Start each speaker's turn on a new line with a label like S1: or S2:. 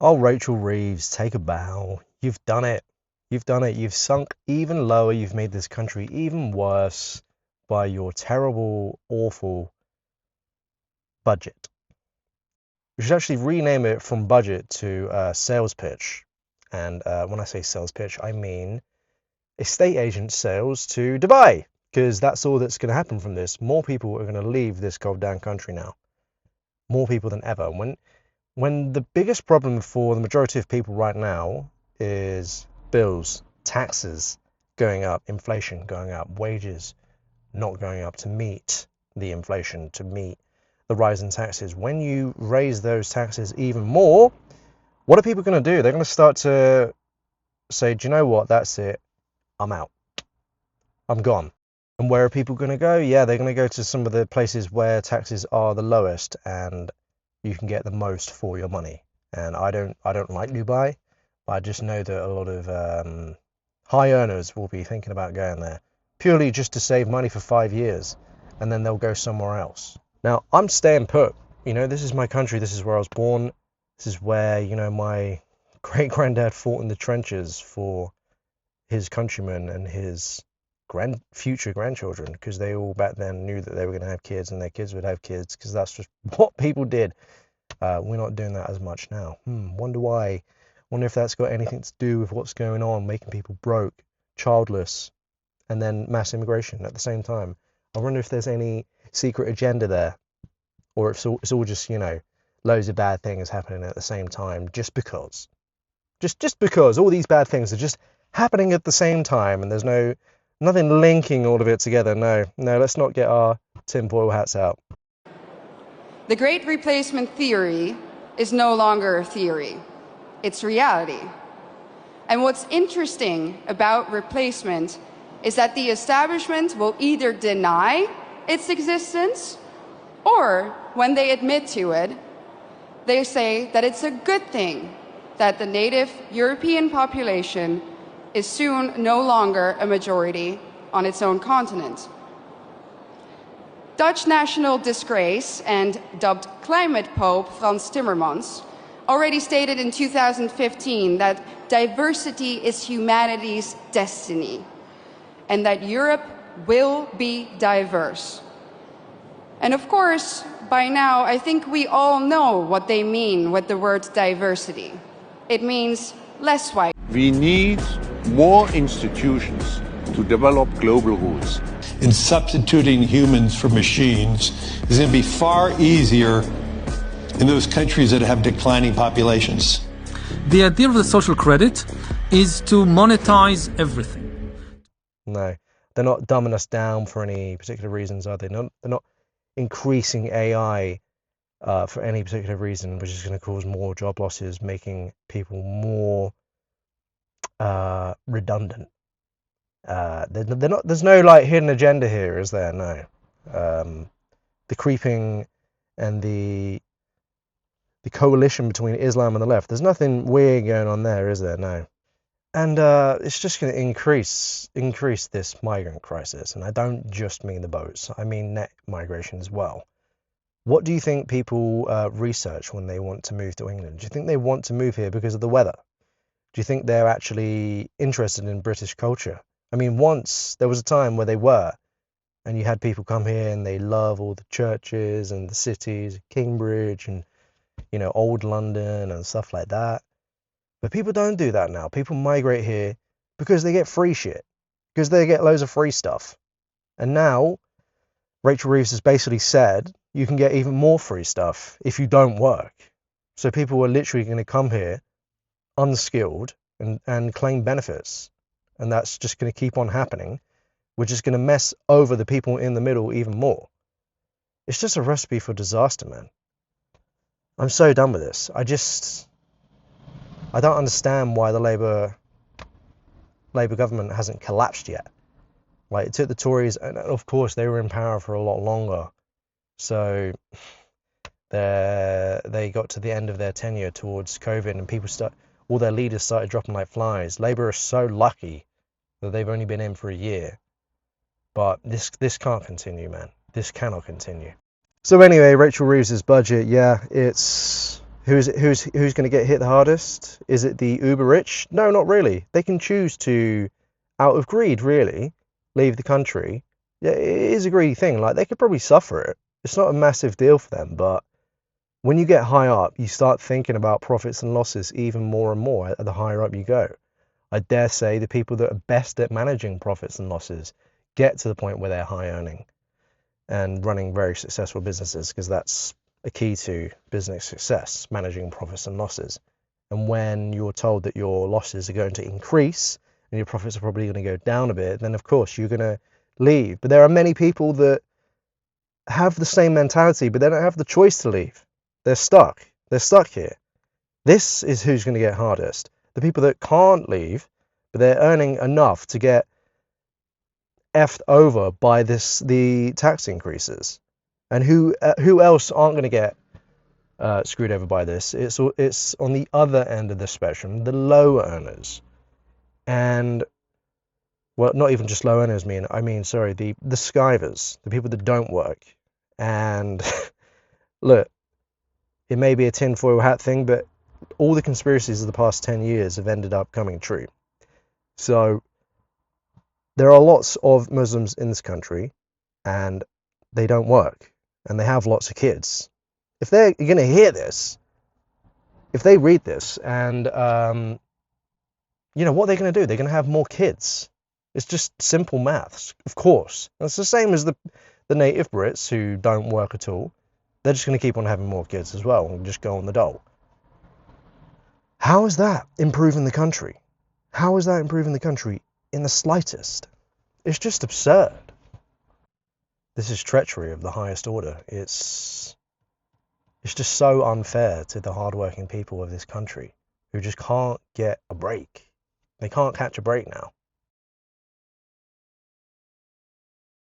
S1: Oh, Rachel Reeves, take a bow. You've done it. You've done it. You've sunk even lower. You've made this country even worse by your terrible, awful budget. We should actually rename it from budget to sales pitch. And when I say sales pitch, I mean estate agent sales to Dubai. Because that's all that's going to happen from this. More people are going to leave this goddamn country now. More people than ever. When the biggest problem for the majority of people right now is bills, taxes going up, inflation going up, wages not going up to meet the inflation, to meet the rise in taxes. When you raise those taxes even more, what are people going to do? They're going to start to say, do you know what? That's it. I'm out. I'm gone. And where are people going to go? Yeah, they're going to go to some of the places where taxes are the lowest and you can get the most for your money. And I don't like Dubai, but I just know that a lot of high earners will be thinking about going there purely just to save money for 5 years, and then they'll go somewhere else. Now, I'm staying put. This is my country. This is where I was born. This is where, my great-granddad fought in the trenches for his countrymen and his future grandchildren, because they all back then knew that they were going to have kids and their kids would have kids, because that's just what people did. We're not doing that as much now. Wonder why. Wonder if that's got anything to do with what's going on, making people broke, childless, and then mass immigration at the same time. I wonder if there's any secret agenda there, or if it's all just, loads of bad things happening at the same time, just because. Just because all these bad things are just happening at the same time, and there's nothing linking all of it together. No, let's not get our tinfoil hats out.
S2: The Great Replacement theory is no longer a theory. It's reality. And what's interesting about replacement is that the establishment will either deny its existence, or when they admit to it, they say that it's a good thing that the native European population is soon no longer a majority on its own continent. Dutch national disgrace and dubbed climate pope Frans Timmermans already stated in 2015 that diversity is humanity's destiny and that Europe will be diverse. And of course, by now, I think we all know what they mean with the word diversity. It means less white.
S3: We need more institutions to develop global rules.
S4: And substituting humans for machines is going to be far easier in those countries that have declining populations.
S5: The idea of the social credit is to monetize everything.
S1: No, they're not dumbing us down for any particular reasons, are they? They're not increasing AI for any particular reason, which is going to cause more job losses, making people more redundant. There's no hidden agenda here, is there? No. The creeping and the coalition between Islam and the left, there's nothing weird going on there, is there? No. And it's just going to increase this migrant crisis. And I don't just mean the boats. I mean net migration as well. What do you think people research when they want to move to England? Do you think they want to move here because of the weather? Do you think they're actually interested in British culture? I mean, once there was a time where they were, and you had people come here and they love all the churches and the cities, Cambridge and, old London and stuff like that. But people don't do that now. People migrate here because they get free shit, because they get loads of free stuff. And now, Rachel Reeves has basically said you can get even more free stuff if you don't work. So people are literally going to come here unskilled and claim benefits. And that's just going to keep on happening, which is going to mess over the people in the middle even more. It's just a recipe for disaster, man. I'm so done with this. I don't understand why the Labour government hasn't collapsed yet. It took the Tories, and of course they were in power for a lot longer. So they got to the end of their tenure towards COVID, and all their leaders started dropping like flies. Labour are so lucky that they've only been in for a year. But this can't continue, man. This cannot continue. So anyway, Rachel Reeves' budget, yeah, it's Who's going to get hit the hardest? Is it the uber rich? No, not really. They can choose to, out of greed, really, leave the country. Yeah, it is a greedy thing. Like, they could probably suffer it. It's not a massive deal for them, but when you get high up, you start thinking about profits and losses even more and more the higher up you go. I dare say the people that are best at managing profits and losses get to the point where they're high earning and running very successful businesses, because that's a key to business success, managing profits and losses. And when you're told that your losses are going to increase and your profits are probably going to go down a bit, then of course you're going to leave. But there are many people that have the same mentality, but they don't have the choice to leave. They're stuck. They're stuck here. This is who's going to get hardest. The people that can't leave, but they're earning enough to get effed over by the tax increases. And who else aren't going to get screwed over by this? It's on the other end of the spectrum, the low earners. And, well, not even just low earners, sorry, the skivers, the people that don't work. And look, it may be a tinfoil hat thing, but all the conspiracies of the past 10 years have ended up coming true. So there are lots of Muslims in this country, and they don't work, and they have lots of kids. If they're going to hear this, if they read this, and what are they going to do? They're going to have more kids. It's just simple maths, of course. And it's the same as the native Brits who don't work at all. They're just going to keep on having more kids as well and just go on the dole. How is that improving the country? How is that improving the country in the slightest? It's just absurd. This is treachery of the highest order. It's just so unfair to the hardworking people of this country who just can't get a break. They can't catch a break now.